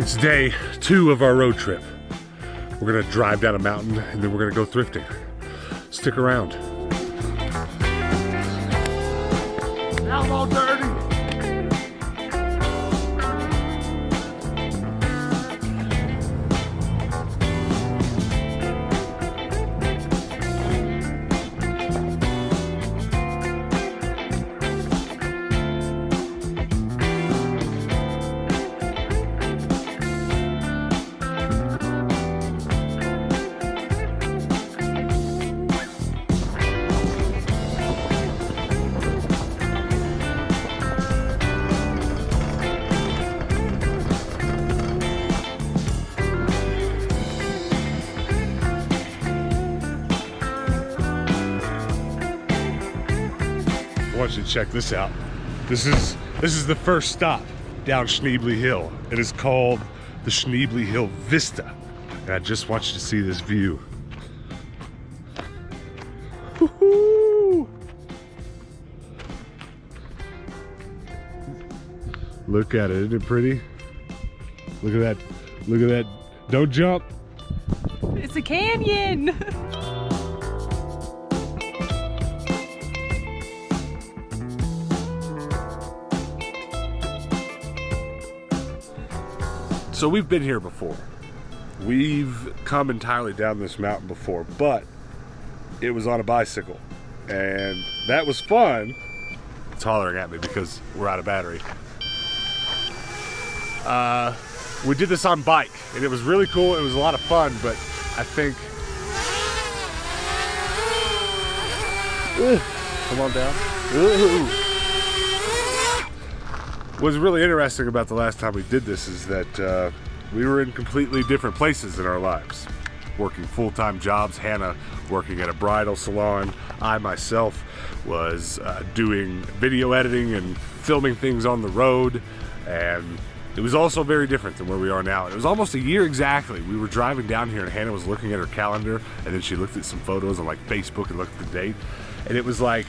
It's day 2 of our road trip. We're gonna drive down a mountain and then we're gonna go thrifting. Stick around. Now I'm all dirty. I want you to check this out. This is the first stop down Schneebly Hill. It is called the Schneebly Hill Vista. And I just want you to see this view. Woo-hoo! Look at it, isn't it pretty? Look at that, look at that. Don't jump. It's a canyon. So we've been here before. We've come entirely down this mountain before, but it was on a bicycle. And that was fun. It's hollering at me because we're out of battery. We did this on bike and it was really cool. It was a lot of fun, but I think, come on down. What's really interesting about the last time we did this is that we were in completely different places in our lives. Working full-time jobs, Hannah working at a bridal salon. I myself was doing video editing and filming things on the road. And it was also very different than where we are now. It was almost a year exactly. We were driving down here and Hannah was looking at her calendar and then she looked at some photos on like Facebook and looked at the date. And it was like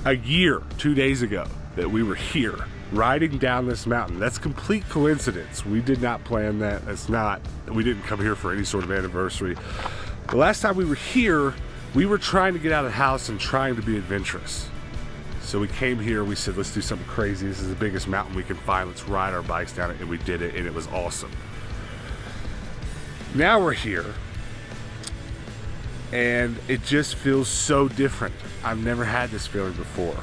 a year, 2 days ago that we were here. Riding down this mountain. That's complete coincidence. We did not plan that. That's not, we didn't come here for any sort of anniversary. The last time we were here, we were trying to get out of the house and trying to be adventurous. So we came here, we said, let's do something crazy. This is the biggest mountain we can find. Let's ride our bikes down it, and we did it, and it was awesome. Now we're here, and it just feels so different. I've never had this feeling before.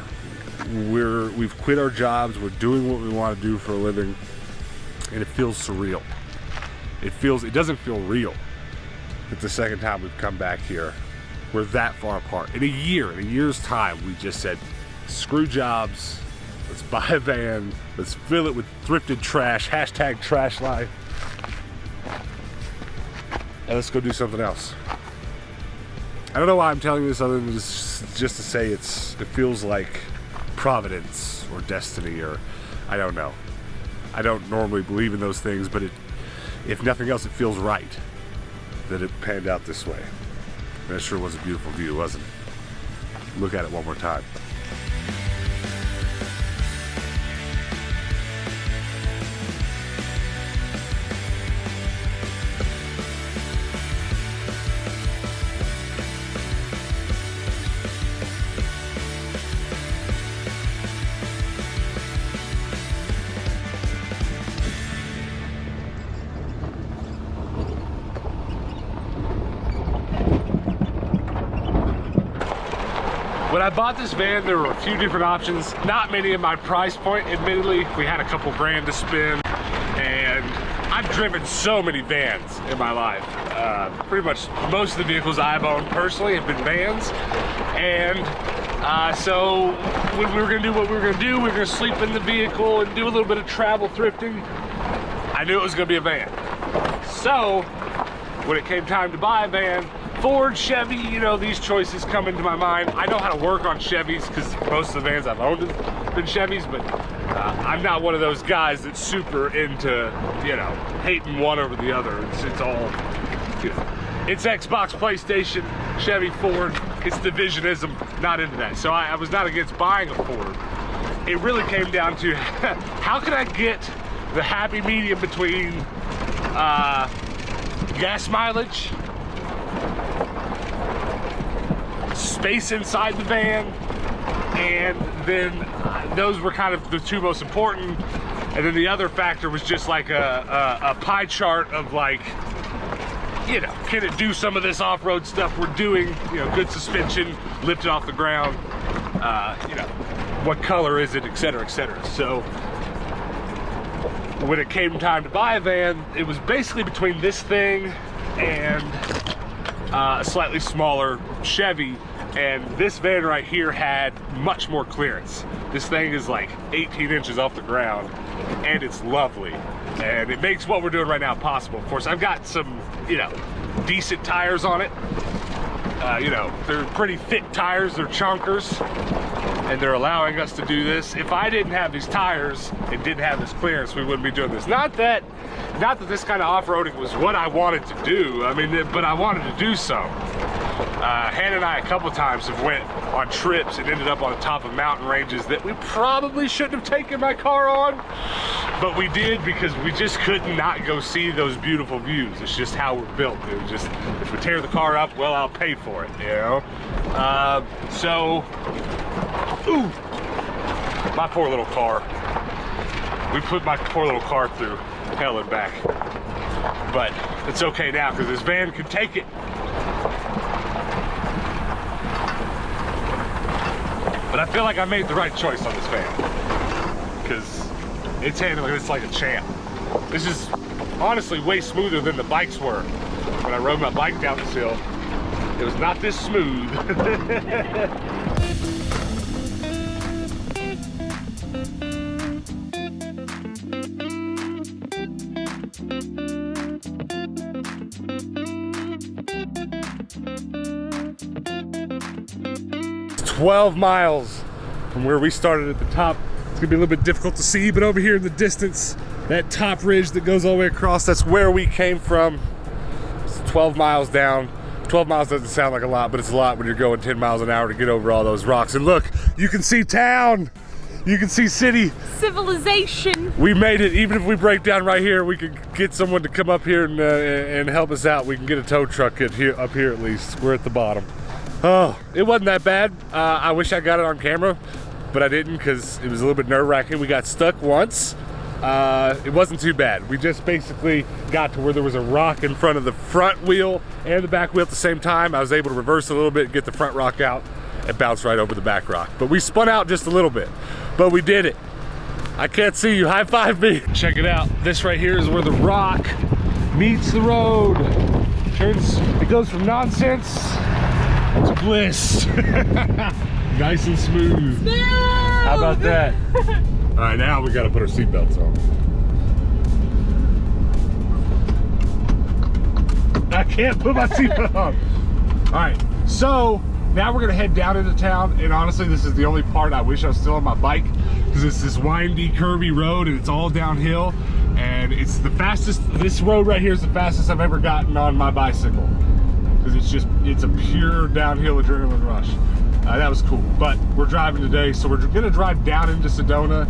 We've quit our jobs, we're doing what we want to do for a living, and it feels surreal. It doesn't feel real that the second time we've come back here, we're that far apart. In a year's time, we just said, screw jobs, let's buy a van, let's fill it with thrifted trash, hashtag trash life, and let's go do something else. I don't know why I'm telling you this other than just to say it feels like providence or destiny, or I don't know. I don't normally believe in those things, but if nothing else, it feels right that it panned out this way. And it sure was a beautiful view, wasn't it? Look at it one more time. When I bought this van, there were a few different options, not many in my price point. Admittedly, we had a couple grand to spend, and I've driven so many vans in my life. Pretty much most of the vehicles I've owned personally have been vans, and so when we were gonna do what we were gonna do, we were gonna sleep in the vehicle and do a little bit of travel thrifting. I knew it was gonna be a van. So when it came time to buy a van, Ford, Chevy, you know, these choices come into my mind. I know how to work on Chevys because most of the vans I've owned have been Chevys, but I'm not one of those guys that's super into, you know, hating one over the other. It's all, you know, it's Xbox, PlayStation, Chevy, Ford. It's divisionism, not into that. So I was not against buying a Ford. It really came down to how can I get the happy medium between gas mileage, space inside the van, and then those were kind of the two most important. And then the other factor was just like a pie chart of like, you know, can it do some of this off-road stuff we're doing? You know, good suspension, lift it off the ground, you know, what color is it, etc., etc. So when it came time to buy a van, it was basically between this thing and a slightly smaller Chevy. And this van right here had much more clearance. This thing is like 18 inches off the ground, and it's lovely. And it makes what we're doing right now possible. Of course, I've got some, you know, decent tires on it. You know, they're pretty thick tires, they're chonkers, and they're allowing us to do this. If I didn't have these tires and didn't have this clearance, we wouldn't be doing this. Not that this kind of off-roading was what I wanted to do, I mean, but I wanted to do some. Hannah and I a couple times have went on trips and ended up on the top of mountain ranges that we probably shouldn't have taken my car on, but we did because we just could not go see those beautiful views. It's just how we're built. It was just, if we tear the car up, well, I'll pay for it, you know? Ooh, my poor little car. We put my poor little car through hell and back. But it's okay now because this van can take it. But I feel like I made the right choice on this van because it's handling this like a champ. This is honestly way smoother than the bikes were. When I rode my bike down this hill, it was not this smooth. 12 miles from where we started at the top. It's gonna be a little bit difficult to see, but over here in the distance, that top ridge that goes all the way across, that's where we came from. It's 12 miles down. 12 miles doesn't sound like a lot, but it's a lot when you're going 10 miles an hour to get over all those rocks. And look, you can see town. You can see city. Civilization. We made it. Even if we break down right here, we could get someone to come up here and help us out. We can get a tow truck up here at least. We're at the bottom. Oh, it wasn't that bad. I wish I got it on camera, but I didn't because it was a little bit nerve-wracking. We got stuck once. It wasn't too bad. We just basically got to where there was a rock in front of the front wheel and the back wheel at the same time. I was able to reverse a little bit, get the front rock out, and bounce right over the back rock. But we spun out just a little bit, but we did it. I can't see you, high five me. Check it out. This right here is where the rock meets the road. It goes from nonsense to bliss. Nice and smooth. How about that? All right, now we gotta put our seatbelts on. I can't put my seatbelt on. All right, so now we're gonna head down into town, and honestly, this is the only part I wish I was still on my bike, because it's this windy, curvy road, and it's all downhill, and it's the fastest. This road right here is the fastest I've ever gotten on my bicycle, because it's a pure downhill adrenaline rush. That was cool, but we're driving today, so we're gonna drive down into Sedona.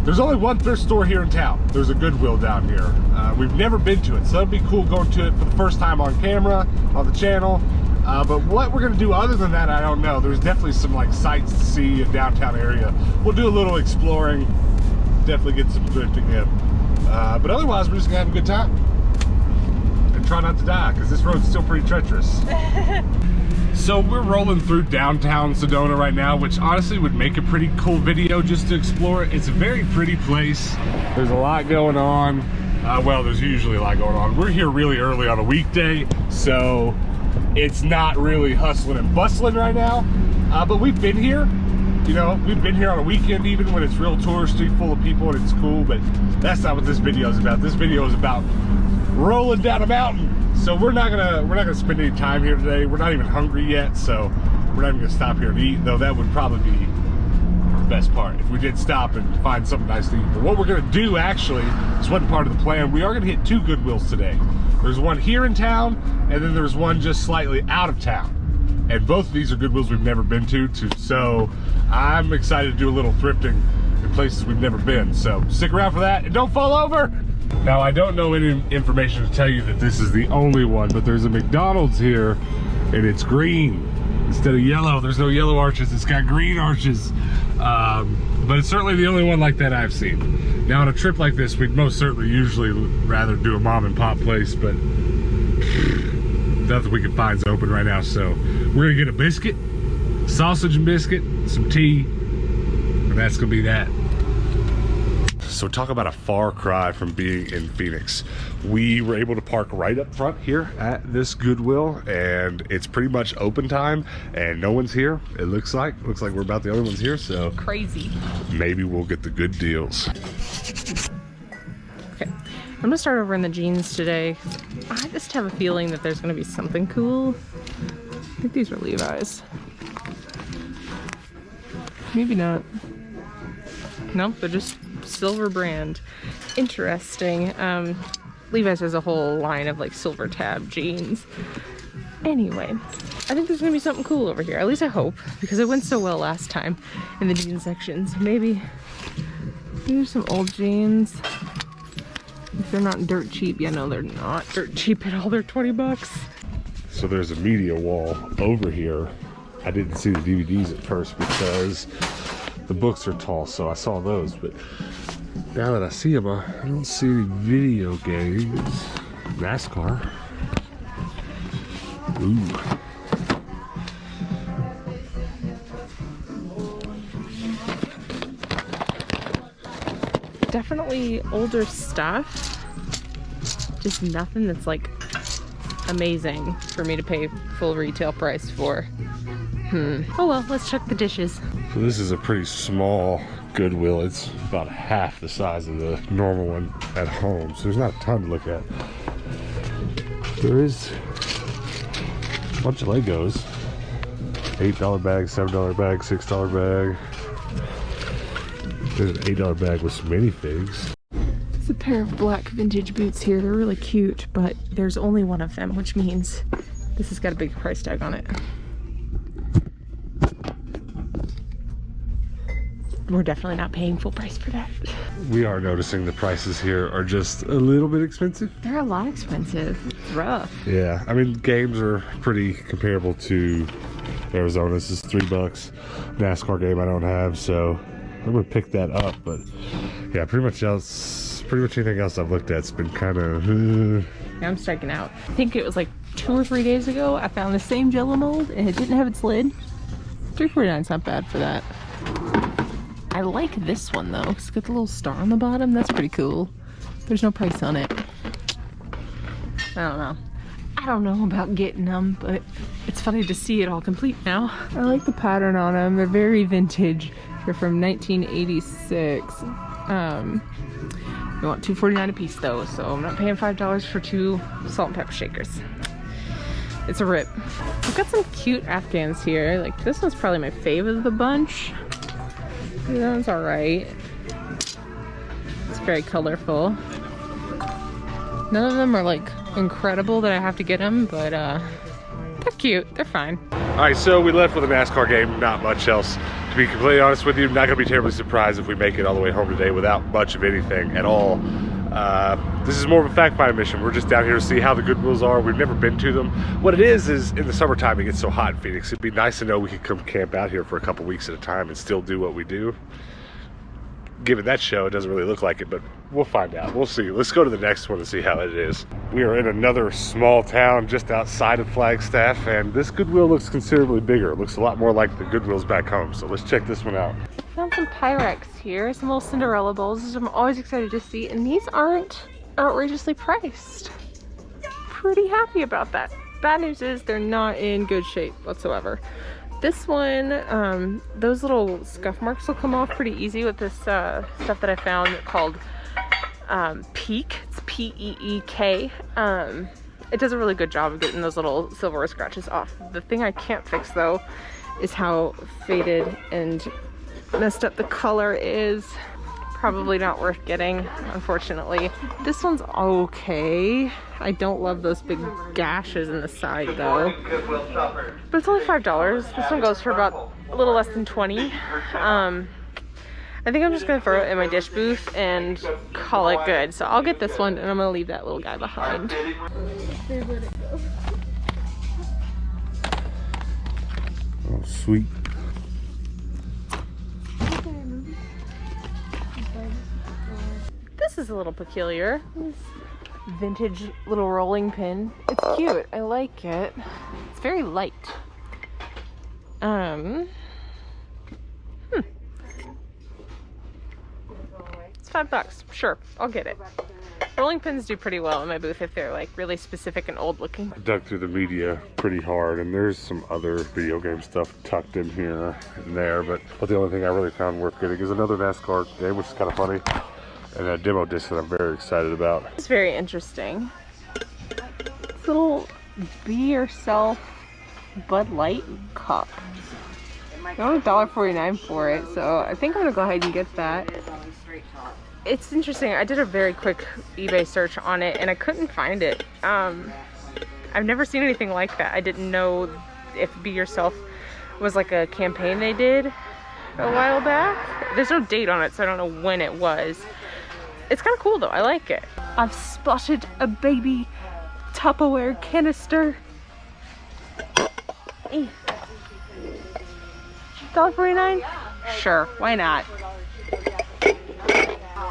There's only one thrift store here in town. There's a Goodwill down here. We've never been to it, so that'd be cool going to it for the first time on camera, on the channel. But what we're gonna do other than that, I don't know. There's definitely some like sights to see in downtown area. We'll do a little exploring, definitely get some thrifting in. But otherwise, we're just gonna have a good time. And try not to die, because this road's still pretty treacherous. So we're rolling through downtown Sedona right now, which honestly would make a pretty cool video just to explore it. It's a very pretty place. There's a lot going on. Well, there's usually a lot going on. We're here really early on a weekday, so it's not really hustling and bustling right now. But we've been here. You know, we've been here on a weekend even when it's real touristy, full of people, and it's cool, but that's not what this video is about. This video is about rolling down a mountain. So we're not gonna spend any time here today. We're not even hungry yet, so we're not even gonna stop here to eat, though that would probably be the best part if we did stop and find something nice to eat. But what we're gonna do, actually, this wasn't part of the plan. We are gonna hit two Goodwills today. There's one here in town, and then there's one just slightly out of town. And both of these are Goodwills we've never been to, so I'm excited to do a little thrifting in places we've never been. So stick around for that, and don't fall over. Now, I don't know any information to tell you that this is the only one, but there's a McDonald's here, and it's green instead of yellow. There's no yellow arches, it's got green arches. But it's certainly the only one like that I've seen. Now, on a trip like this, we'd most certainly usually rather do a mom and pop place, but nothing we can find is open right now. So we're gonna get a biscuit, sausage and biscuit, some tea, and that's gonna be that. So talk about a far cry from being in Phoenix. We were able to park right up front here at this Goodwill, and it's pretty much open time and no one's here. It looks like we're about the only ones here, so Crazy. maybe we'll get the good deals. Okay, I'm gonna start over in the jeans today. I just have a feeling that there's gonna be something cool. I think these are Levi's. Maybe not. No, they're just silver brand. Interesting. Levi's has a whole line of like silver tab jeans. Anyway, I think there's gonna be something cool over here. At least I hope, because it went so well last time in the jeans sections. Maybe there's some old jeans. If they're not dirt cheap, yeah, no, they're not dirt cheap at all. They're 20 bucks. So there's a media wall over here. I didn't see the DVDs at first because the books are tall, so I saw those, but now that I see them, I don't see any video games. NASCAR. Ooh. Definitely older stuff. Just nothing that's like amazing for me to pay full retail price for. Oh well, let's check the dishes. So this is a pretty small Goodwill. It's about half the size of the normal one at home, so there's not a ton to look at. There is a bunch of Legos. $8 bag, $7 bag, $6 bag. There's an $8 bag with some minifigs. There's a pair of black vintage boots here. They're really cute, but there's only one of them, which means this has got a big price tag on it. We're definitely not paying full price for that. We are noticing the prices here are just a little bit expensive. They're a lot expensive. It's rough. Yeah, I mean, games are pretty comparable to Arizona. This is $3. NASCAR game I don't have, so I'm gonna pick that up. But yeah, pretty much anything else I've looked at's been kind of. I'm striking out. I think it was like 2 or 3 days ago. I found the same Jello mold, and it didn't have its lid. $3.49's not bad for that. I like this one though. It's got the little star on the bottom. That's pretty cool. There's no price on it. I don't know about getting them, but it's funny to see it all complete now. I like the pattern on them. They're very vintage. They're from 1986. You want $2.49 a piece though, so I'm not paying $5 for 2 salt and pepper shakers. It's a rip. I've got some cute Afghans here. Like this one's probably my fave of the bunch. That one's alright. It's very colorful. None of them are like incredible that I have to get them, but they're cute. They're fine. Alright, so we left with a NASCAR game, not much else. To be completely honest with you, not gonna be terribly surprised if we make it all the way home today without much of anything at all. This is more of a fact-finding mission. We're just down here to see how the Goodwills are. We've never been to them. What it is in the summertime it gets so hot in Phoenix, it'd be nice to know we could come camp out here for a couple weeks at a time and still do what we do. Given that show, it doesn't really look like it, but we'll find out. We'll see. Let's go to the next one and see how it is. We are in another small town just outside of Flagstaff, and this Goodwill looks considerably bigger. It looks a lot more like the Goodwills back home, so let's check this one out. Found some Pyrex here, some little Cinderella Bowls, which I'm always excited to see, and these aren't outrageously priced. Pretty happy about that. Bad news is they're not in good shape whatsoever. This one, those little scuff marks will come off pretty easy with this stuff that I found called Peek. It's P-E-E-K. It does a really good job of getting those little silver scratches off. The thing I can't fix though is how faded and messed up the color is. Probably not worth getting, unfortunately. This one's okay. I don't love those big gashes in the side though. But it's only $5. This one goes for about a little less than 20. I I think I'm just gonna throw it in my dish booth and call it good. So I'll get this one and I'm gonna leave that little guy behind. Oh, sweet. This is a little peculiar. This vintage little rolling pin. It's cute. I like it. It's very light. It's $5. Sure, I'll get it. Rolling pins do pretty well in my booth if they're like really specific and old looking. I dug through the media pretty hard, and there's some other video game stuff tucked in here and there, but the only thing I really found worth getting is another NASCAR game, which is kind of funny, and a demo disc that I'm very excited about. It's very interesting. This little Be Yourself Bud Light cup. I want $1.49 for it, so I think I'm gonna go ahead and get that. It's interesting. I did a very quick eBay search on it and I couldn't find it. I've never seen anything like that. I didn't know if Be Yourself was like a campaign they did a while back. There's no date on it, so I don't know when it was. It's kind of cool though. I like it. I've spotted a baby Tupperware canister. $1.49? Sure, why not?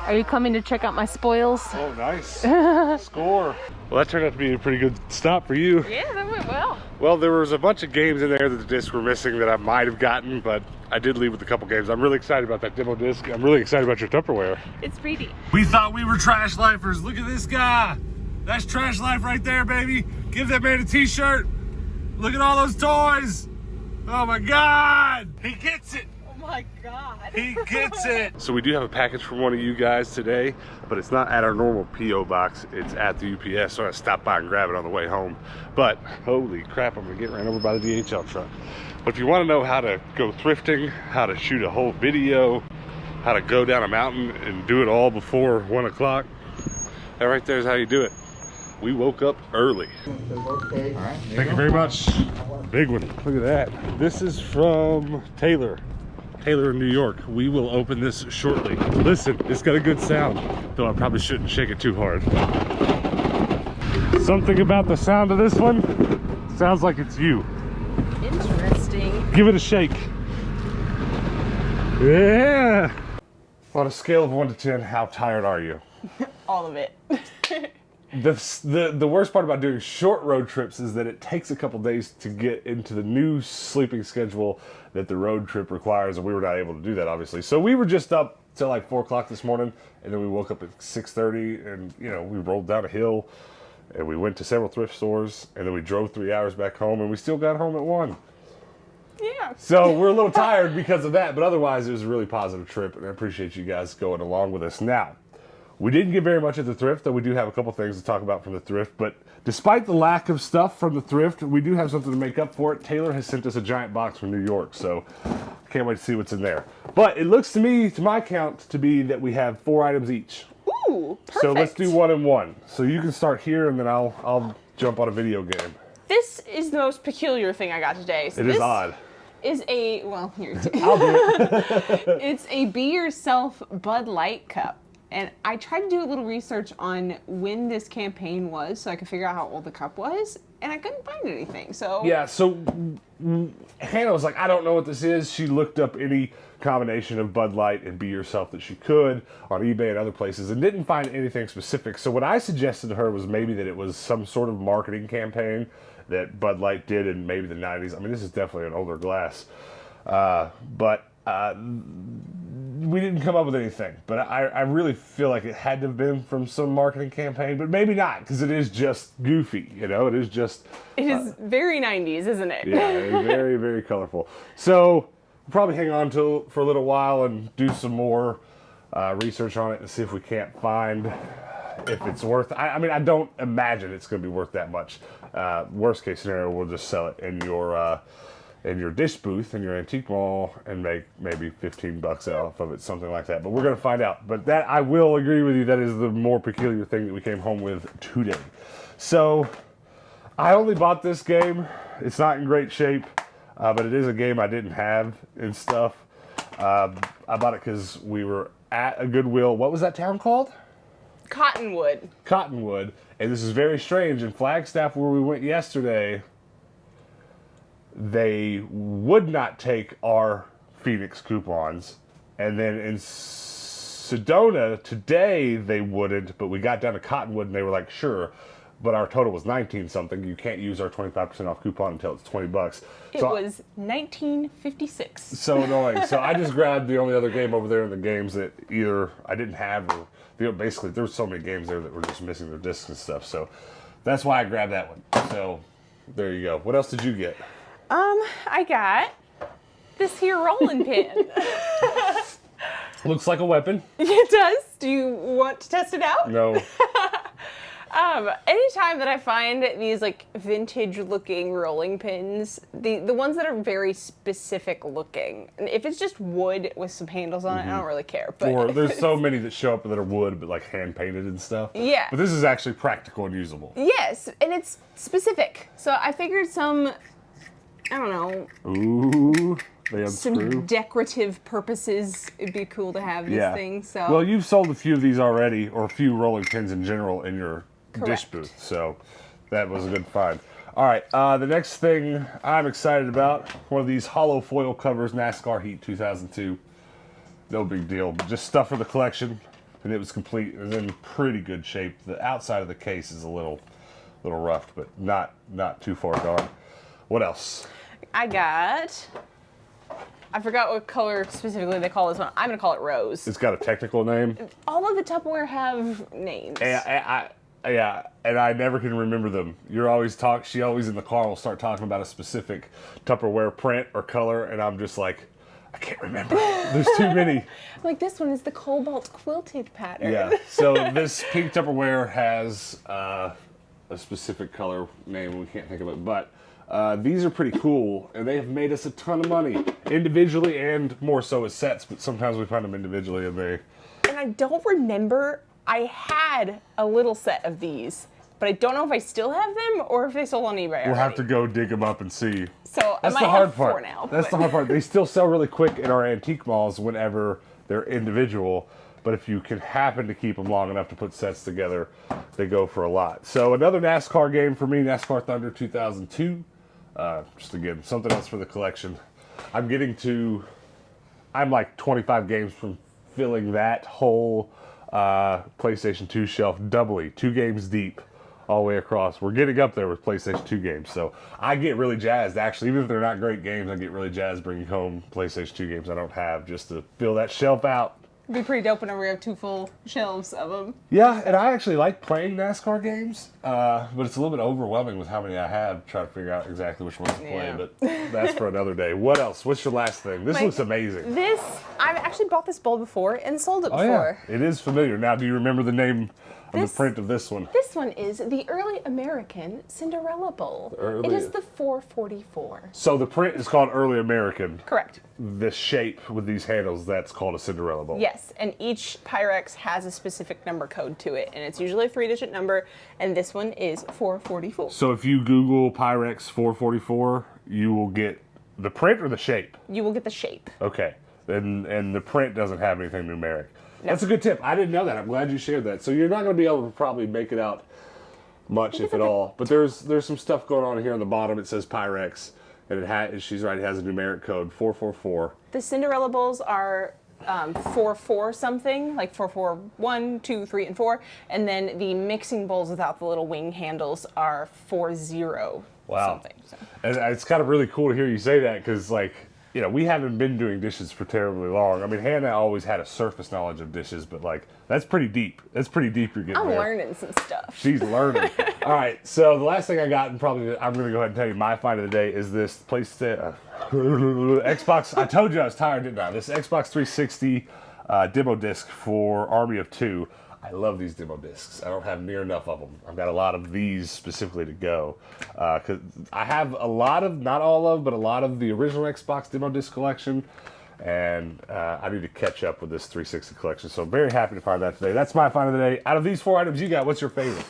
Are you coming to check out my spoils? Oh, nice. Score. Well, that turned out to be a pretty good stop for you. Yeah, that went well. Well, there was a bunch of games in there that the discs were missing that I might have gotten, but I did leave with a couple games. I'm really excited about that demo disc. I'm really excited about your Tupperware. It's pretty. We thought we were trash lifers. Look at this guy. That's trash life right there, baby. Give that man a t-shirt. Look at all those toys. Oh my God. He gets it. Oh my God. He gets it. So we do have a package from one of you guys today, but it's not at our normal P.O. box. It's at the UPS, so I stopped by and grab it on the way home. But holy crap, I'm gonna get ran over by the DHL truck. But if you want to know how to go thrifting, how to shoot a whole video, how to go down a mountain and do it all before 1 o'clock, that right there is how you do it. We woke up early. Thank you very much. Big one. Look at that. This is from Taylor. Taylor in New York. We will open this shortly. Listen, it's got a good sound, though I probably shouldn't shake it too hard. Something about the sound of this one sounds like it's you. Interesting. Give it a shake. Yeah. On a scale of 1 to 10, how tired are you? All of it. The worst part about doing short road trips is that it takes a couple days to get into the new sleeping schedule that the road trip requires, and we were not able to do that, obviously. So we were just up till like 4 o'clock this morning, and then we woke up at 6:30, and you know, we rolled down a hill, and we went to several thrift stores, and then we drove 3 hours back home, and we still got home at 1. Yeah. So we're a little tired because of that, but otherwise it was a really positive trip, and I appreciate you guys going along with us. Now, we didn't get very much at the thrift, though we do have a couple things to talk about from the thrift. But despite the lack of stuff from the thrift, we do have something to make up for it. Taylor has sent us a giant box from New York, so I can't wait to see what's in there. But it looks to me, to my count, to be that we have 4 items each. Ooh, perfect. So let's do 1 and 1. So you can start here, and then I'll jump on a video game. This is the most peculiar thing I got today. So It is odd. Is a, well, here it is. I'll do it. It's a Be Yourself Bud Light cup. And I tried to do a little research on when this campaign was so I could figure out how old the cup was, and I couldn't find anything, so... Yeah, so Hannah was like, I don't know what this is. She looked up any combination of Bud Light and Be Yourself that she could on eBay and other places and didn't find anything specific. So what I suggested to her was maybe that it was some sort of marketing campaign that Bud Light did in maybe the 90s. I mean, this is definitely an older glass. But we didn't come up with anything, but I really feel like it had to have been from some marketing campaign, but maybe not, because it is just goofy, you know, it is just... It is very 90s, isn't it? Yeah, very, very colorful. So we'll probably hang on to for a little while and do some more research on it and see if we can't find if it's worth... I mean, I don't imagine it's going to be worth that much. Worst case scenario, we'll just sell it in your dish booth in your antique mall and make maybe 15 bucks off of it, something like that. But we're going to find out. But that, I will agree with you, that is the more peculiar thing that we came home with today. So I only bought this game. It's not in great shape, but it is a game I didn't have and stuff. I bought it because we were at a Goodwill. What was that town called? Cottonwood. Cottonwood. And this is very strange. In Flagstaff, where we went yesterday, they would not take our Phoenix coupons. And then in Sedona, today, they wouldn't. But we got down to Cottonwood, and they were like, sure. But our total was 19 something. You can't use our 25% off coupon until it's $20. It was 1956. So annoying. So I just grabbed the only other game over there in the games that either I didn't have or basically there were so many games there that were just missing their discs and stuff. So that's why I grabbed that one. So there you go. What else did you get? I got this here rolling pin. Looks like a weapon. It does. Do you want to test it out? No. Anytime that I find these like vintage looking rolling pins, the ones that are very specific looking, and if it's just wood with some handles on it, I don't really care. But Or there's so many that show up that are wood but like hand painted and stuff. Yeah. But this is actually practical and usable. Yes, and it's specific. So I figured some, I don't know, Ooh, they unscrew. some decorative purposes, it'd be cool to have this thing. So Well, you've sold a few of these already, or a few rolling pins in general in your dish Correct. booth, so that was a good find. All right, the next thing I'm excited about, one of these hollow foil covers, NASCAR Heat 2002. No big deal, but just stuff for the collection, and it was complete and in pretty good shape. The outside of the case is a little rough, but not too far gone. What else? I forgot what color specifically they call this one. I'm gonna call it rose. It's got a technical name. All of the Tupperware have names. Yeah, and I never can remember them. She always in the car will start talking about a specific Tupperware print or color, and I'm just like, I can't remember. There's too many. Like this one is the cobalt quilted pattern. Yeah, so this pink Tupperware has a specific color name, we can't think of it, but these are pretty cool, and they have made us a ton of money, individually and more so as sets, but sometimes we find them individually and they... And I don't remember, I had a little set of these, but I don't know if I still have them or if they sold on eBay already. We'll have to go dig them up and see. So That's I might the hard have part. 4 now. That's the hard part. They still sell really quick in our antique malls whenever they're individual, but if you can happen to keep them long enough to put sets together, they go for a lot. So another NASCAR game for me, NASCAR Thunder 2002. Just again, something else for the collection. I'm like 25 games from filling that whole PlayStation 2 shelf doubly, 2 games deep all the way across. We're getting up there with PlayStation 2 games, so I get really jazzed, actually. Even if they're not great games, I get really jazzed bringing home PlayStation 2 games I don't have just to fill that shelf out. It'd be pretty dope whenever we have 2 full shelves of them. Yeah, and I actually like playing NASCAR games, but it's a little bit overwhelming with how many I have, trying to figure out exactly which ones to play, Yeah. but that's for another day. What else? What's your last thing? This looks amazing. I've actually bought this bowl before and sold it Oh, before. yeah. It is familiar. Now, do you remember the name of the print of this one? This one is the Early American Cinderella Bowl. It is the 444. So the print is called Early American. Correct. The shape with these handles, that's called a Cinderella Bowl. Yes, and each Pyrex has a specific number code to it, and it's usually a 3-digit number, and this one is 444. So if you Google Pyrex 444, you will get the print or the shape? You will get the shape. Okay. And the print doesn't have anything numeric. No. That's a good tip. I didn't know that. I'm glad you shared that. So you're not going to be able to probably make it out much, if at all. But there's some stuff going on here on the bottom. It says Pyrex, and she's right. It has a numeric code 444. The Cinderella Bowls are 4-4 something, like 4-4, 1, 2, 3, and 4, and then the mixing bowls without the little wing handles are 4-0 something. So. And it's kind of really cool to hear you say that because, like, you know, we haven't been doing dishes for terribly long. I mean, Hannah always had a surface knowledge of dishes, but, like, that's pretty deep. That's pretty deep you're getting I'm there. learning some stuff. She's learning. All right, so the last thing I got, and probably I'm going to go ahead and tell you my find of the day, is this Xbox. I told you I was tired, didn't I? This Xbox 360 demo disc for Army of Two. I love these demo discs. I don't have near enough of them. I've got a lot of these specifically to go. Cause I have a lot of, not all of, but a lot of the original Xbox demo disc collection. And I need to catch up with this 360 collection. So I'm very happy to find that today. That's my find of the day. Out of these 4 items you got, what's your favorite?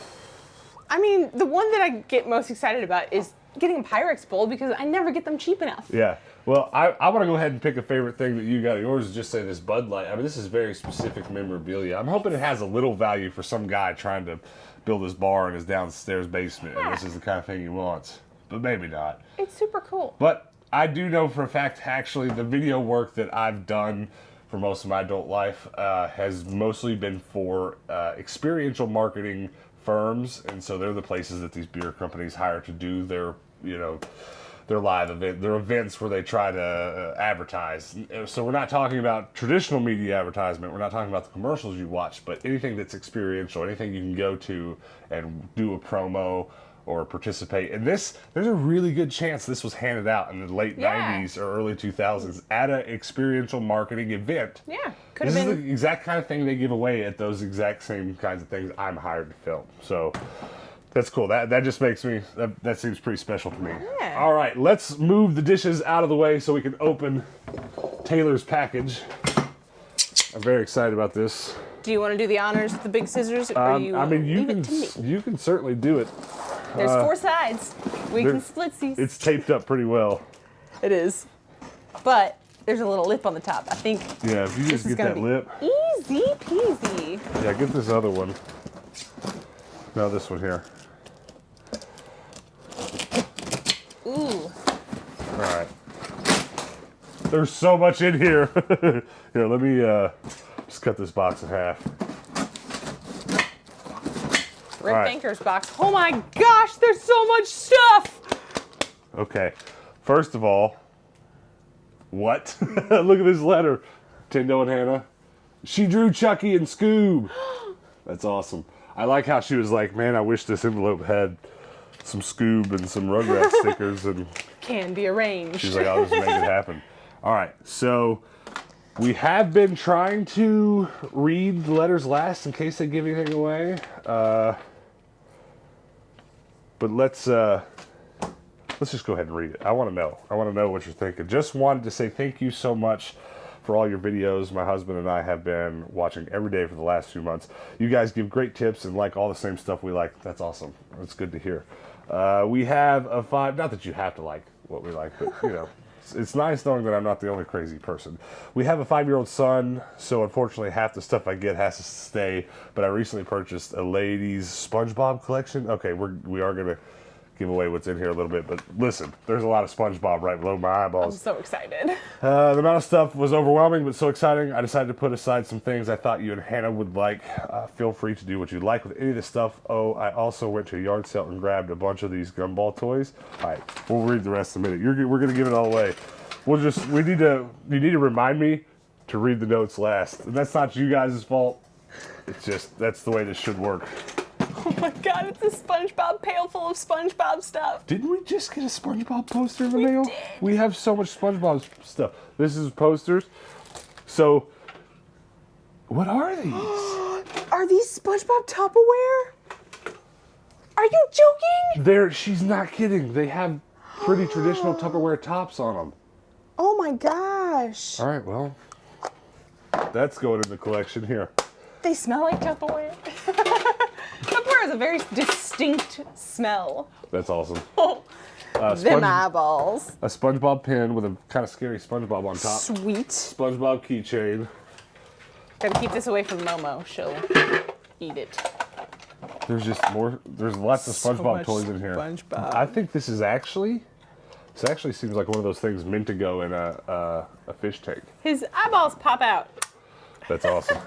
I mean, the one that I get most excited about is getting a Pyrex bowl because I never get them cheap enough. Yeah. Well, I want to go ahead and pick a favorite thing that you got. Yours is just say this Bud Light. I mean, this is very specific memorabilia. I'm hoping it has a little value for some guy trying to build his bar in his downstairs basement. Yeah. And this is the kind of thing he wants. But maybe not. It's super cool. But I do know for a fact, actually, the video work that I've done for most of my adult life has mostly been for experiential marketing firms. And so they're the places that these beer companies hire to do their, their live event, their events where they try to advertise. So we're not talking about traditional media advertisement. We're not talking about the commercials you watch, but anything that's experiential, anything you can go to and do a promo or participate. And there's a really good chance this was handed out in the late 90s or early 2000s at an experiential marketing event. Yeah, could have This been. is the exact kind of thing they give away at those exact same kinds of things I'm hired to film. So that's cool. That just makes me, that seems pretty special to me. Yeah. All right, let's move the dishes out of the way so we can open Taylor's package. I'm very excited about this. Do you want to do the honors with the big scissors, or you I mean, leave it to me? you can certainly do it. There's 4 sides. We can split these. It's taped up pretty well. It is. But there's a little lip on the top. I think Yeah, if you just is get gonna that be lip. easy peasy. Yeah, get this other one. No, this one here. Ooh. All right. There's so much in here. Here, let me just cut this box in half. Rick right. Banker's box. Oh my gosh, there's so much stuff. Okay. First of all, what? Look at this letter. Tindo and Hannah. She drew Chucky and Scoob. That's awesome. I like how she was like, man, I wish this envelope had some Scoob and some Rugrats stickers. And Can be arranged. she's like, I'll just make it happen. All right. So we have been trying to read the letters last in case they give anything away. But let's just go ahead and read it. I want to know. I want to know what you're thinking. Just wanted to say thank you so much for all your videos. My husband and I have been watching every day for the last few months. You guys give great tips and like all the same stuff we like. That's awesome. That's good to hear. We have a 5, not that you have to like what we like, but it's nice knowing that I'm not the only crazy person. We have a 5-year-old son, so unfortunately half the stuff I get has to stay, but I recently purchased a ladies Spongebob collection. Okay, we are going to give away what's in here a little bit, but listen, there's a lot of Spongebob right below my I'm eyeballs. so excited. The amount of stuff was overwhelming, but so exciting. I decided to put aside some things I thought you and Hannah would like. Feel free to do what you like with any of this stuff. Oh, I also went to a yard sale and grabbed a bunch of these gumball toys. All right, we'll read the rest in a minute. We're gonna give it all away. You need to remind me to read the notes last, and that's not you guys' fault. It's just that's the way this should work. Oh my god, it's a SpongeBob pail full of SpongeBob stuff. Didn't we just get a SpongeBob poster in the mail? We have so much SpongeBob stuff. This is posters. So, what are these? Are these SpongeBob Tupperware? Are you joking? She's not kidding. They have pretty traditional Tupperware tops on them. Oh my gosh. All right, well, that's going in the collection here. They smell like Tupperware. Tupperware has a very distinct smell. That's awesome. Oh, them eyeballs. A SpongeBob pin with a kind of scary SpongeBob on top. Sweet. SpongeBob keychain. Gotta keep this away from Momo. She'll eat it. There's just more. There's lots of So SpongeBob much toys in here. SpongeBob. I think this actually seems like one of those things meant to go in a fish tank. His eyeballs pop out. That's awesome.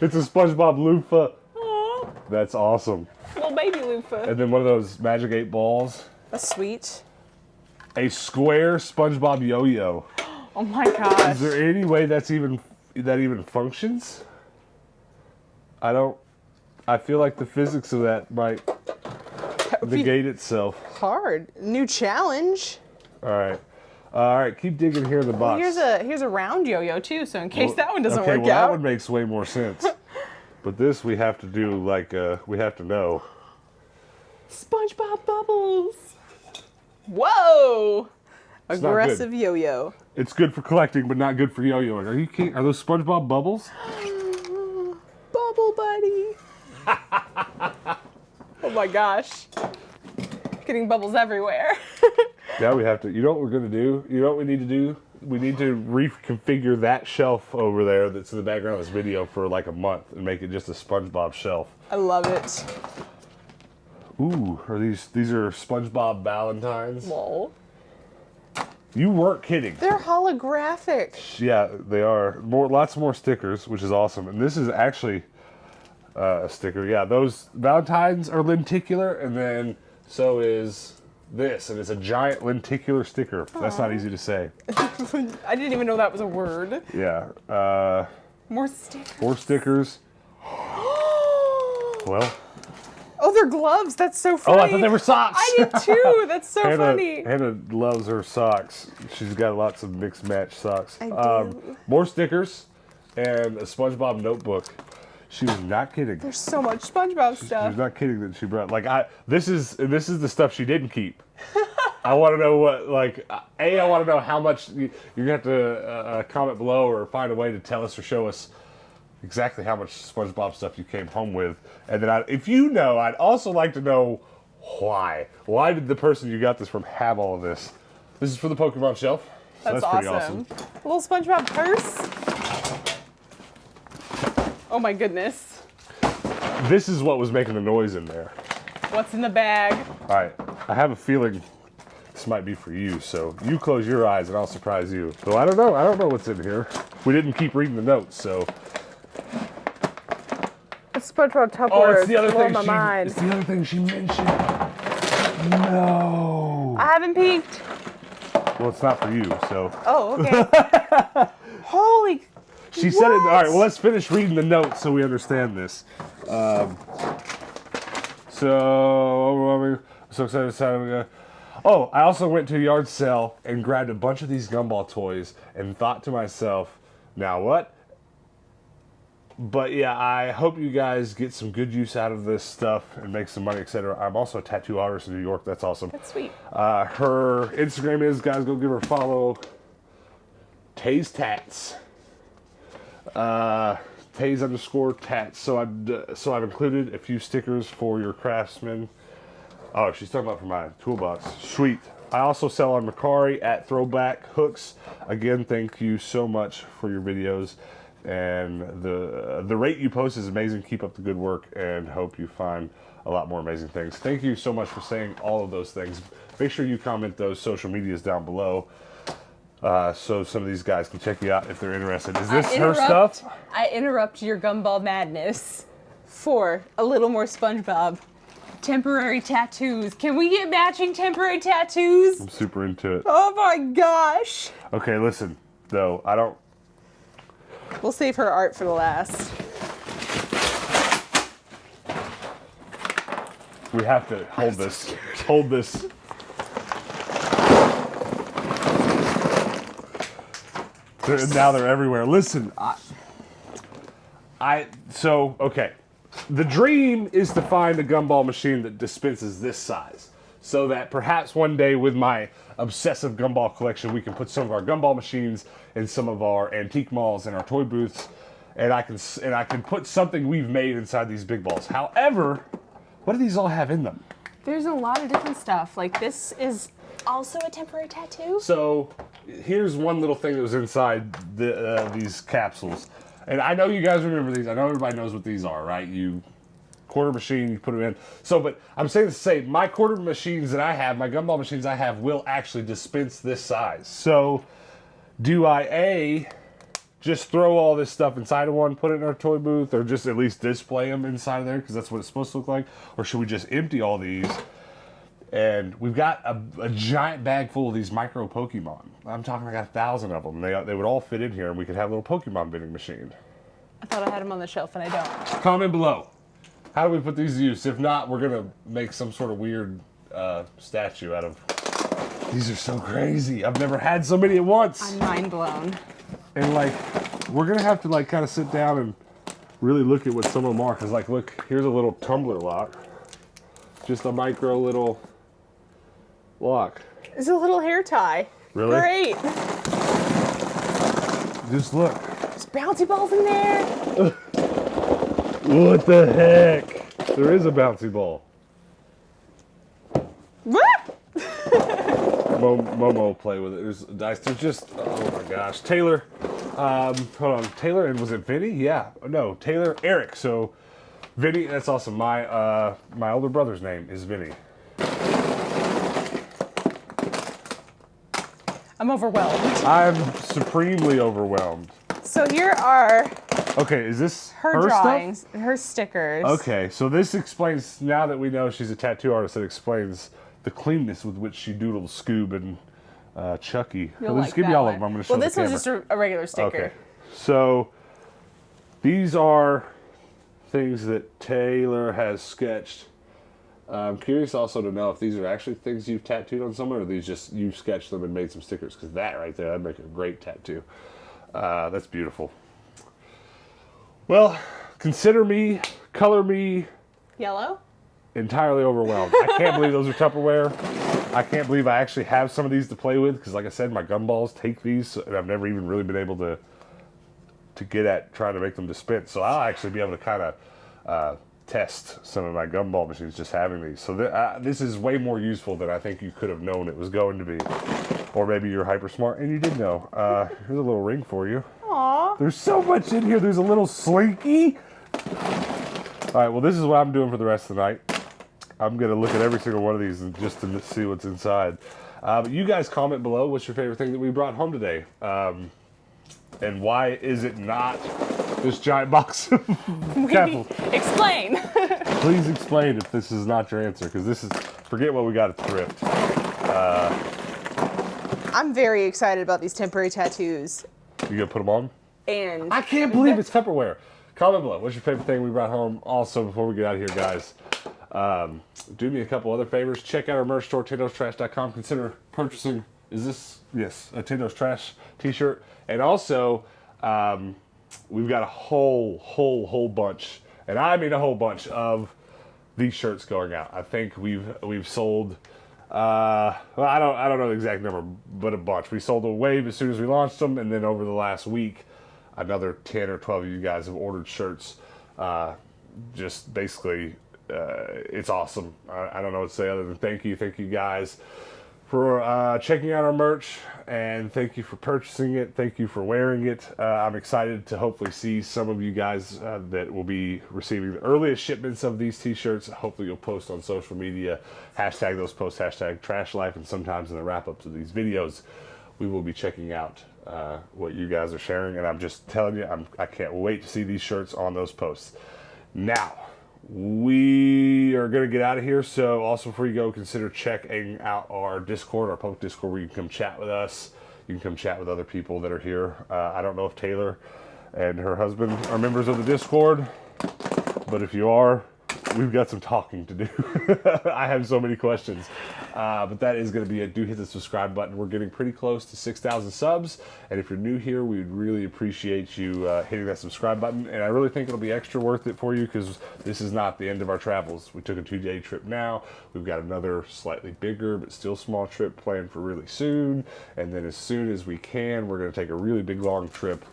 It's a SpongeBob loofah. Aww, That's awesome. little baby loofah. And then one of those Magic 8 balls. That's sweet. A square SpongeBob yo-yo. Oh my gosh. Is there any way that even functions? I feel like the physics of that might negate itself. Hard. New challenge. All right, keep digging here in the box. Here's a round yo-yo too, so in case that one doesn't okay, work well, out. that one makes way more sense. But this we have to do we have to know. SpongeBob bubbles. Whoa! It's not Aggressive good. yo-yo. It's good for collecting, but not good for yo-yoing. Are you kidding? Are those SpongeBob bubbles? Bubble buddy. Oh my gosh. Getting bubbles everywhere. Now we have to, you know what we're going to do? You know what we need to do? We need to reconfigure that shelf over there that's in the background of this video for like a month and make it just a SpongeBob shelf. I love it. Ooh, are these are SpongeBob Valentines? Lol. You weren't kidding. They're holographic. Yeah, they are. Lots more stickers, which is awesome. And this is actually a sticker. Yeah, those Valentines are lenticular, and then so is this, and it's a giant lenticular sticker. Aww. That's not easy to say. I didn't even know that was a word. Yeah. More stickers. More stickers. Well. Oh, they're gloves. That's so funny. Oh, I thought they were socks. I did too. That's so funny. Hannah loves her socks. She's got lots of mixed match socks. I do. More stickers and a SpongeBob notebook. She was not kidding. There's so much SpongeBob stuff. She was not kidding that she brought. Like this is the stuff she didn't keep. I want to know what I want to know how much you're gonna have to comment below or find a way to tell us or show us exactly how much SpongeBob stuff you came home with, and then if you know, I'd also like to know why. Why did the person you got this from have all of this? This is for the Pokemon shelf. So that's pretty awesome. A little SpongeBob purse. Oh my goodness. This is what was making the noise in there. What's in the bag? All right, I have a feeling this might be for you, so you close your eyes and I'll surprise you. Though I don't know what's in here. We didn't keep reading the notes, so. It's SpongeBob Tupperware. It's the other thing. My mind. It's the other thing she mentioned. No. I haven't peeked. Well, it's not for you, so. Oh, okay. Holy. She said it. All right. Well, let's finish reading the notes so we understand this. So excited. Oh, I also went to a yard sale and grabbed a bunch of these gumball toys and thought to myself, now what? But yeah, I hope you guys get some good use out of this stuff and make some money, etc. I'm also a tattoo artist in New York. That's awesome. That's sweet. Her Instagram is, guys, go give her a follow. Taze Tats. Taze_tats. So I've included a few stickers for your craftsmen. Oh, she's talking about for my toolbox. Sweet. I also sell on Mercari at Throwback Hooks. Again, thank you so much for your videos. And the rate you post is amazing. Keep up the good work and hope you find a lot more amazing things. Thank you so much for saying all of those things. Make sure you comment those social medias down below so some of these guys can check you out if they're interested. Is this her stuff? I interrupt your gumball madness for a little more SpongeBob. Temporary tattoos. Can we get matching temporary tattoos? I'm super into it. Oh my gosh. Okay, listen, though, I don't. We'll save her art for the last. We have to hold this. Hold this. Now they're everywhere. Listen, okay. The dream is to find a gumball machine that dispenses this size, so that perhaps one day with my obsessive gumball collection, we can put some of our gumball machines in some of our antique malls and our toy booths, and I can put something we've made inside these big balls. However, what do these all have in them? There's a lot of different stuff. Like this is also a temporary tattoo. So here's one little thing that was inside these capsules. And I know you guys remember these. I know everybody knows what these are, right? You quarter machine, you put them in. So, but I'm saying to say, my quarter machines that I have, my gumball machines I have, will actually dispense this size. So, do I just throw all this stuff inside of one, put it in our toy booth, or just at least display them inside of there because that's what it's supposed to look like? Or should we just empty all these? And we've got a giant bag full of these micro Pokemon. I'm talking like 1,000 of them. They would all fit in here, and we could have a little Pokemon vending machine. I thought I had them on the shelf, and I don't. Comment below. How do we put these to use? If not, we're going to make some sort of weird statue out of... These are so crazy. I've never had so many at once. I'm mind blown. And, like, we're going to have to, like, kind of sit down and really look at what some of them are. Because, like, look, here's a little tumbler lock. Just a micro little... lock. It's a little hair tie. Really? Great. Just look. There's bouncy balls in there. What the heck? There is a bouncy ball. Woo! Momo will play with it. There's dice. There's just, oh my gosh. Taylor, hold on. Taylor, and was it Vinny? Yeah. No, Taylor, Eric. So, Vinny, that's awesome. My older brother's name is Vinny. I'm overwhelmed. I'm supremely overwhelmed. So here are Okay, is this her her drawings, stuff? her stickers. Okay, so this explains, now that we know she's a tattoo artist, it explains the cleanness with which she doodles Scoob and Chucky. You'll Just like give me that all one. of them. I'm going to show Well, the this one's camera. just a regular sticker. Okay, so these are things that Taylor has sketched. I'm curious also to know if these are actually things you've tattooed on someone, or these just you sketched them and made some stickers, because that right there, that'd make a great tattoo. That's beautiful. Well, consider me, color me, Yellow? entirely overwhelmed. I can't believe those are Tupperware. I can't believe I actually have some of these to play with, because like I said, my gumballs take these, and I've never even really been able to get at trying to make them dispense. So I'll actually be able to kind of test some of my gumball machines just having these. So this is way more useful than I think you could have known it was going to be. Or maybe you're hyper smart and you did know. Here's a little ring for you. Aww. There's so much in here. There's a little slinky. All right, well, this is what I'm doing for the rest of the night. I'm going to look at every single one of these and just to see what's inside. But you guys comment below what's your favorite thing that we brought home today. And why is it not this giant box of Careful. Explain. Please explain if this is not your answer, because this is, forget what we got at Thrift. I'm very excited about these temporary tattoos. You gonna put them on? And I can't believe it's Tupperware. Comment below, what's your favorite thing we brought home? Also, before we get out of here, guys, do me a couple other favors. Check out our merch store, TatoesTrash.com. Consider purchasing, is this, yes, a Tatoes Trash t-shirt. And also, we've got a whole bunch, and I mean a whole bunch of these shirts going out. I think we've sold, well, I don't know the exact number, but a bunch. We sold a wave as soon as we launched them, and then over the last week, another 10 or 12 of you guys have ordered shirts. Just basically, it's awesome. I don't know what to say other than thank you guys for checking out our merch, and thank you for purchasing it. Thank you for wearing it. I'm excited to hopefully see some of you guys that will be receiving the earliest shipments of these t-shirts. Hopefully you'll post on social media, hashtag those posts, hashtag Trash Life, and sometimes in the wrap-ups of these videos, we will be checking out what you guys are sharing, and I'm just telling you, I can't wait to see these shirts on those posts. Now, we are going to get out of here, so also before you go, consider checking out our Discord, our public Discord, where you can come chat with us. You can come chat with other people that are here. I don't know if Taylor and her husband are members of the Discord, but if you are, we've got some talking to do. I have so many questions. But that is going to be it. Do hit the subscribe button. We're getting pretty close to 6,000 subs. And if you're new here, we'd really appreciate you hitting that subscribe button. And I really think it'll be extra worth it for you, because this is not the end of our travels. We took a 2-day trip now. We've got another slightly bigger but still small trip planned for really soon. And then as soon as we can, we're going to take a really big long trip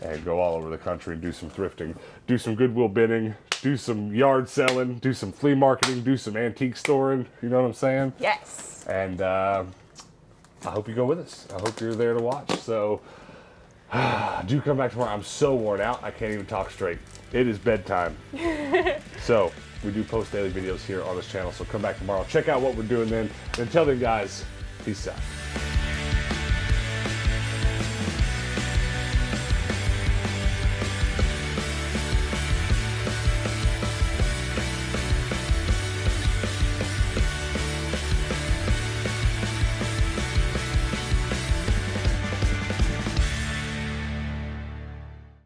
and go all over the country and do some thrifting, do some Goodwill bidding, do some yard selling, do some flea marketing, do some antique storing. You know what I'm saying? yes. And I hope you go with us. I hope you're there to watch. So do come back tomorrow. I'm so worn out, I can't even talk straight. It is bedtime. So we do post daily videos here on this channel. So come back tomorrow. Check out what we're doing then. And until then, guys, peace out.